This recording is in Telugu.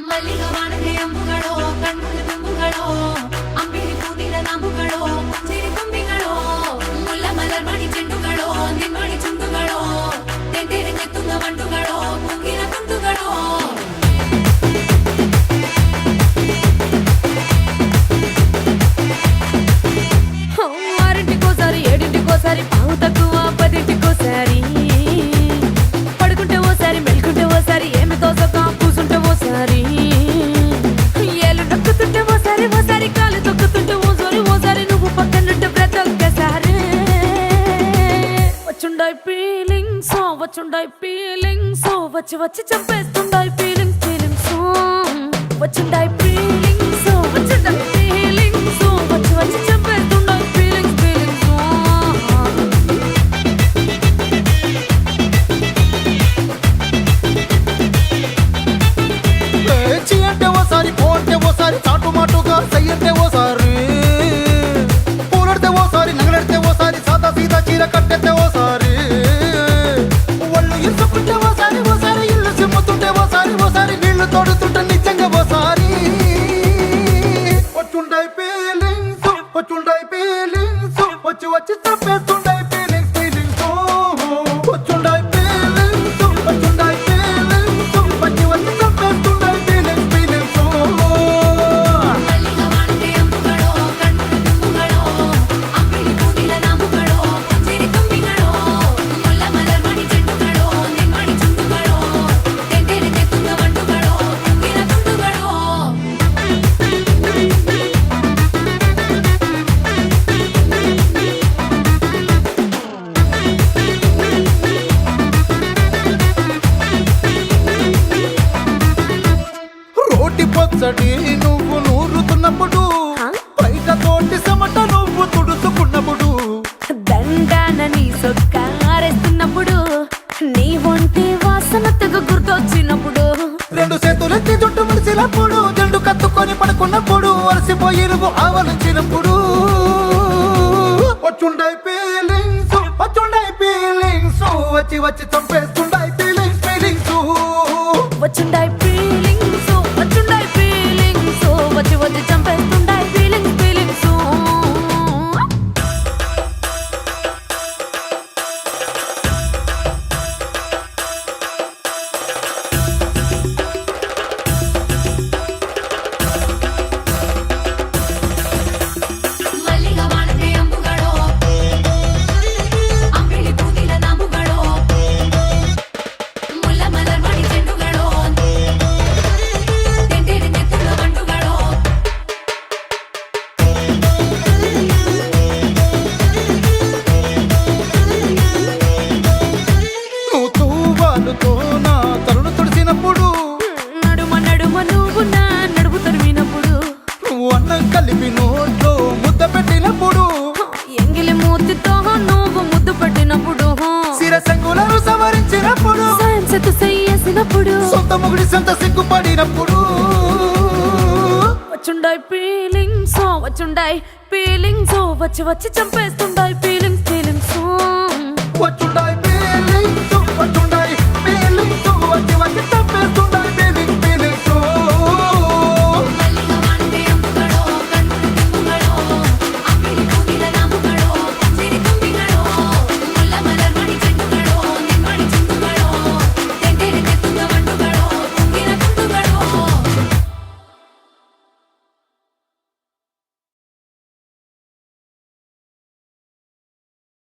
ಮಲ್ಲಿಗೆ ವಾಣದೆ ಅಂಬುಗಳೋ ಕಣ್ಮುಳ ತುಂಬುಗಳೋ ಅಂಬಿಳಿ ಕೂದಿನ ನಂಬುಗಳೋ ಸಿರಿ ತುಂಬಿಗಳೋ ಮುಲ್ಲ ಮಲರ್ ಮಣಿ ಚೆಂಡುಗಳೋ ನಿಮ್ಮಣಿ ಚುಂಡುಗಳೋ ತೆಂಟೆರೆ ತೆತ್ತುಂಗ ಮಂಡುಗಳೋ ಕುಂಗಿನ ತುಂಡುಗಳೋ ఆరింటికోసారి ఏడింటికోసారి పావు తక్కువ పదింటికోసారి పడుకుంటే ఓసారి మెలుకుంటే ఓసారి ఏమి తోసక కూసుంటే ఓసారి ఏళ్ళు నొక్కుతుంటే ఓసారి ఓసారి కాలు తొక్కుతుంటే ఓసారి ఓసారి నువ్వు పక్కనుంటే బ్రతొక్కసారి వచ్చుండాయి ఫీలింగ్స్ వచ్చి వచ్చి చంపేస్తుండాయి ఫీలింగ్స్ వచ్చుండాయి ఫీలింగ్స్ వచ్చుండాయి ఫీలింగ్స్ వచ్చి వచ్చి చంపేస్తుండాయి ఫీలింగ్స్ అంటే ఓసారి పోంటే ఓసారి చాటు మాటుగా సయ్యంటే ఓసారి పూలడితే ఓసారి నగలడితే ఓసారి సాదా సీదా చీర కట్టెత్తే ఓసారి ఒళ్ళు ఇసుకుంటే ఓసారి ఓసారి ఇల్లు సిమ్ముతుంటే ఓసారి ఓసారి నీళ్లు తోడుతుంటే నిజంగా ఓసారి వచ్చుండాయి ఫీలింగ్స్ వచ్చి వచ్చి చంపేస్తుండాయి ఫీలింగ్స్ వచ్చుండాయి ఫీలింగ్స్ వచ్చి వచ్చి చంపేస్తుండాయి ఫీలింగ్స్ మల్లిగా వాణదే అంబుಗಳೋ కಣ್ముల ತುಂಬುಗಳೋ అంబిಳಿ ಕೂದಿನ ನಂಬುಗಳೋ ಸಿರಿ ತುಂಬಿಗಳೋ ಮುಲ್ಲ ಮಲರ್ ಮಣಿ ಚೆಂಡುಗಳೋ ನಿಮ್ಮಣಿ ಚುಂಡುಗಳೋ ತೆಂಟೆರೆ ತೆತ್ತುಂಗ ಮಂಡುಗಳೋ ಕುಂಗಿನ ತುಂಡುಗಳೋ రోటి పచ్చడి నువ్వు నూరుతున్నప్పుడు బయట తోటి సమట నువ్వు తుడుచుకున్నప్పుడు దండాన నీ సొక్కారేస్తున్నప్పుడు నీ ఒంటి వాసన తెగ గుర్తొచ్చినప్పుడు రెండు చేతులెత్తి జుట్టు ముడిచినప్పుడు జండు కత్తుకొని పడుకున్నప్పుడు అలసిపోయి నువ్వు ఆవలించినప్పుడు వచ్చుండాయి ఫీలింగ్స్ వచ్చి వచ్చి చంపేస్తుండాయి ఫీలింగ్స్ వచ్చుండాయి ఫీలింగ్స్ వచ్చి వచ్చి చంపేస్తుండాయి ఫీలింగ్స్ మల్లిగా వాణదే అంబుಗಳೋ అంబిಳಿ ಕೂದಿನ ನಂಬುಗಳೋ ಮುಲ್ಲ ಮಲರ್ ಮಣಿ ಚೆಂಡುಗಳೋ ತೆಂಟೆರೆ ತೆತ್ತುಂಗ ಮಂಡುಗಳೋ నువ్వు తూవాలుతో నా తరుణు తుడిచినప్పుడు నడుమ నడుమ నువ్వు నా నడుము తరిమినప్పుడు నువ్వు అన్నం కలిపి నోట్లో ముద్ద పెట్టినప్పుడు ఎంగిలి మూతితో నువ్వు ముద్దు పెట్టినప్పుడు శిరసంగులను సవరించినప్పుడు సాయం సెత్తు చెయ్యేసినప్పుడు సొంత ముగుడి సొంత సిగ్గుపడినప్పుడు వచ్చుండాయి ఫీలింగ్స్ వచ్చి వచ్చి చంపేస్తుండాయి ఫీలింగ్స్